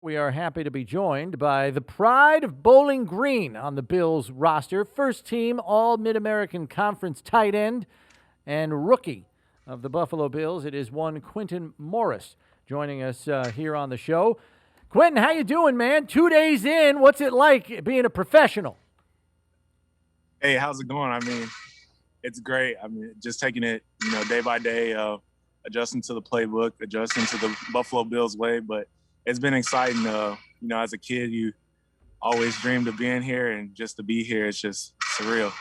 We are happy to be joined by the pride of Bowling Green on the Bills roster, first team All Mid-American Conference tight end and rookie of the Buffalo Bills. It is one Quintin Morris joining us here on the show. Quintin, how you doing, man? 2 days in, what's it like being a professional? Hey, how's it going? I mean, it's great. I mean, just taking it, day by day, adjusting to the playbook, adjusting to the Buffalo Bills way. But it's been exciting. As a kid, you always dreamed of being here, and just to be here, it's just surreal.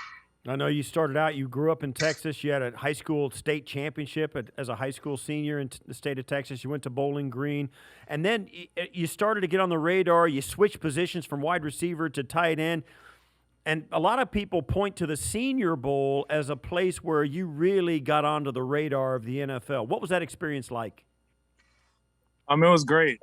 I know you started out, you grew up in Texas. You had a high school state championship as a high school senior in the state of Texas. You went to Bowling Green. And then you started to get on the radar. You switched positions from wide receiver to tight end. And a lot of people point to the Senior Bowl as a place where you really got onto the radar of the NFL. What was that experience like? It was great.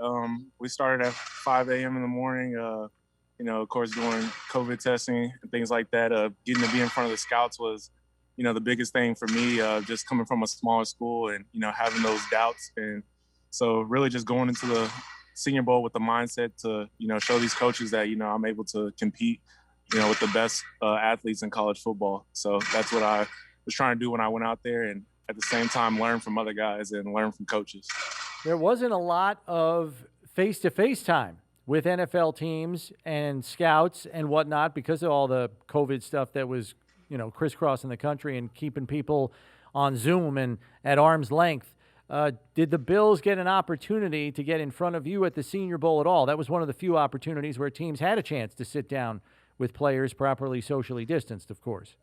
We started at 5 a.m. in the morning. Of course, doing COVID testing and things like that. Getting to be in front of the scouts was, the biggest thing for me. Just coming from a smaller school and having those doubts, and so really just going into the Senior Bowl with the mindset to show these coaches that I'm able to compete with the best athletes in college football. So that's what I was trying to do when I went out there, and at the same time learn from other guys and learn from coaches. There wasn't a lot of face-to-face time with NFL teams and scouts and whatnot because of all the COVID stuff that was, crisscrossing the country and keeping people on Zoom and at arm's length. Did the Bills get an opportunity to get in front of you at the Senior Bowl at all? That was one of the few opportunities where teams had a chance to sit down with players properly socially distanced, of course.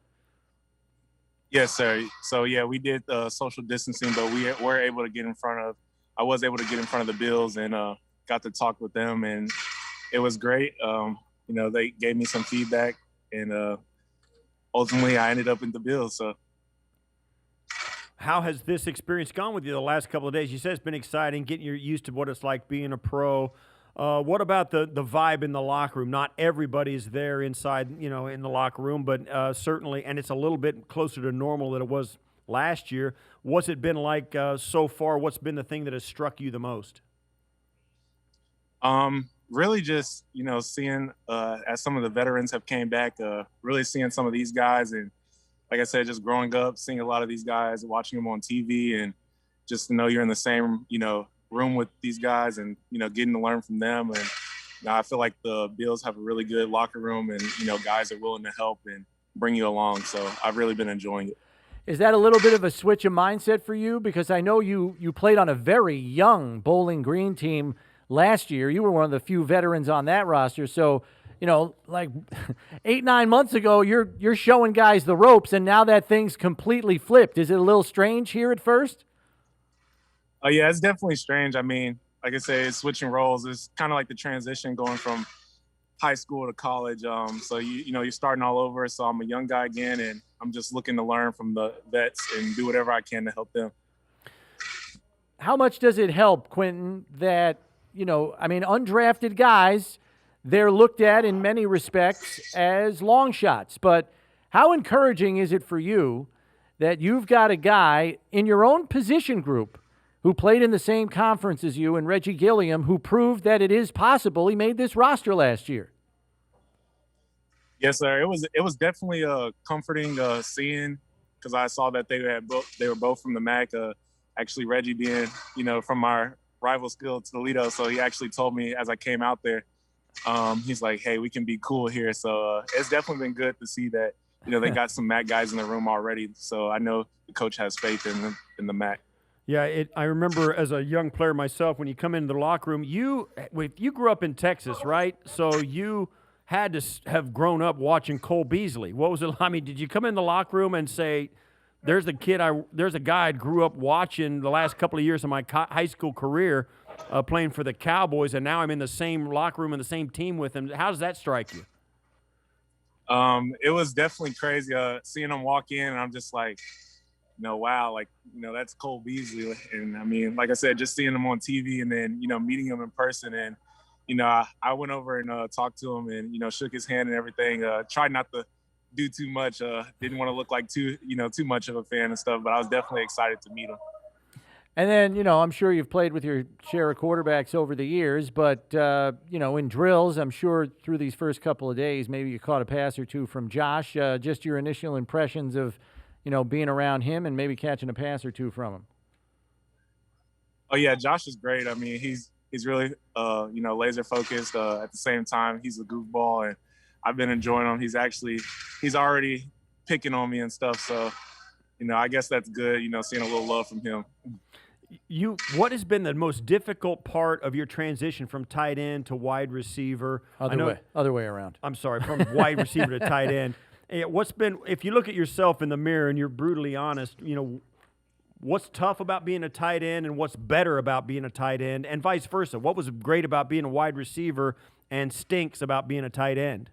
Yes, sir. So, yeah, we did social distancing, but I was able to get in front of the Bills and got to talk with them, and it was great. They gave me some feedback, and ultimately I ended up in the Bills. So, how has this experience gone with you the last couple of days? You said it's been exciting, getting used to what it's like being a pro. What about the vibe in the locker room? Not everybody's there inside, in the locker room, but certainly, and it's a little bit closer to normal than it was last year. What's it been like so far? What's been the thing that has struck you the most? Really just, seeing as some of the veterans have came back, really seeing some of these guys, and like I said, just growing up, seeing a lot of these guys, watching them on TV, and just to know you're in the same, room with these guys, and getting to learn from them. And I feel like the Bills have a really good locker room, and guys are willing to help and bring you along. So I've really been enjoying it. Is that a little bit of a switch of mindset for you? Because I know you played on a very young Bowling Green team last year. You were one of the few veterans on that roster. So, like 8-9 months ago, you're showing guys the ropes, and now that thing's completely flipped. Is it a little strange here at first? Oh, yeah, it's definitely strange. I mean, like I say, it's switching roles. It's kind of like the transition going from high school to college. So you're starting all over. So I'm a young guy again, and I'm just looking to learn from the vets and do whatever I can to help them. How much does it help, Quintin, that, undrafted guys, they're looked at in many respects as long shots, but how encouraging is it for you that you've got a guy in your own position group who played in the same conference as you, and Reggie Gilliam, who proved that it is possible? He made this roster last year. Yes, sir. It was definitely comforting seeing, because I saw that they were both from the MAC. Actually, Reggie being from our rival school, Toledo, so he actually told me as I came out there, he's like, "Hey, we can be cool here." So it's definitely been good to see that they got some MAC guys in the room already. So I know the coach has faith in the MAC. Yeah, I remember as a young player myself, when you come into the locker room, you grew up in Texas, right? So you had to have grown up watching Cole Beasley. What was it? I mean, did you come in the locker room and say, there's a guy I grew up watching the last couple of years of my high school career playing for the Cowboys, and now I'm in the same locker room and the same team with him. How does that strike you? It was definitely crazy seeing him walk in, and I'm just like, wow, that's Cole Beasley. And I mean, like I said, just seeing him on TV and then, meeting him in person. And, I went over and talked to him and, shook his hand and everything. Tried not to do too much. Didn't want to look like too much of a fan and stuff, but I was definitely excited to meet him. And then, I'm sure you've played with your share of quarterbacks over the years, but, in drills, I'm sure through these first couple of days, maybe you caught a pass or two from Josh. Just your initial impressions of, being around him and maybe catching a pass or two from him. Oh yeah, Josh is great. I mean, he's really laser focused. At the same time, he's a goofball, and I've been enjoying him. He's already picking on me and stuff. So, I guess that's good. Seeing a little love from him. What has been the most difficult part of your transition from tight end to wide receiver? Other way around. I'm sorry, from wide receiver to tight end. If you look at yourself in the mirror and you're brutally honest, what's tough about being a tight end and what's better about being a tight end, and vice versa? What was great about being a wide receiver and stinks about being a tight end?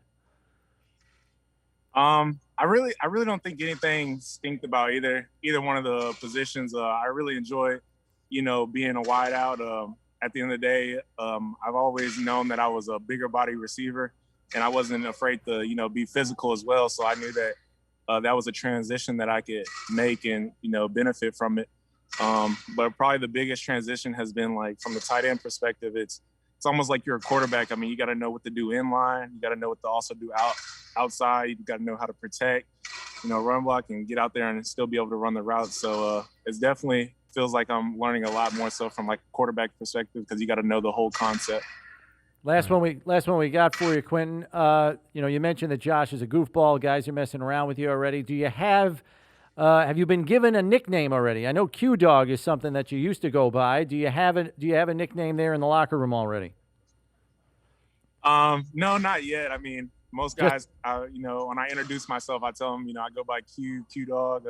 I really don't think anything stinked about either one of the positions. I really enjoy, being a wide out. At the end of the day, I've always known that I was a bigger body receiver, and I wasn't afraid to, be physical as well. So I knew that that was a transition that I could make and, benefit from it. But probably the biggest transition has been like from the tight end perspective. It's almost like you're a quarterback. I mean, you got to know what to do in line. You got to know what to also do outside. You got to know how to protect, run block and get out there and still be able to run the route. So it's definitely feels like I'm learning a lot more so from like a quarterback perspective, because you got to know the whole concept. Last one we got for you, Quintin. You mentioned that Josh is a goofball. Guys are messing around with you already. Do you have you been given a nickname already? I know Q Dog is something that you used to go by. Do you have a nickname there in the locker room already? No, not yet. I mean, most guys, when I introduce myself, I tell them, I go by Q Dog.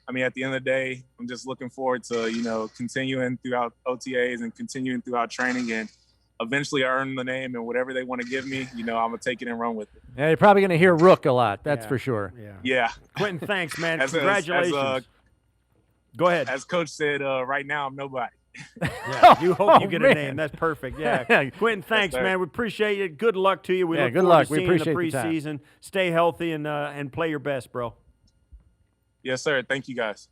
I mean, at the end of the day, I'm just looking forward to, continuing throughout OTAs and continuing throughout training, and eventually earn the name, and whatever they want to give me, I'm going to take it and run with it. Yeah, you're probably going to hear Rook a lot. That's for sure. Yeah. Quintin, thanks, man. Congratulations. Go ahead. As Coach said, right now I'm nobody. Yeah, you hope you get a name. That's perfect. Yeah. Quintin, thanks, man. We appreciate it. Good luck to you. We look forward to seeing you in the preseason. Stay healthy and play your best, bro. Yes, sir. Thank you, guys.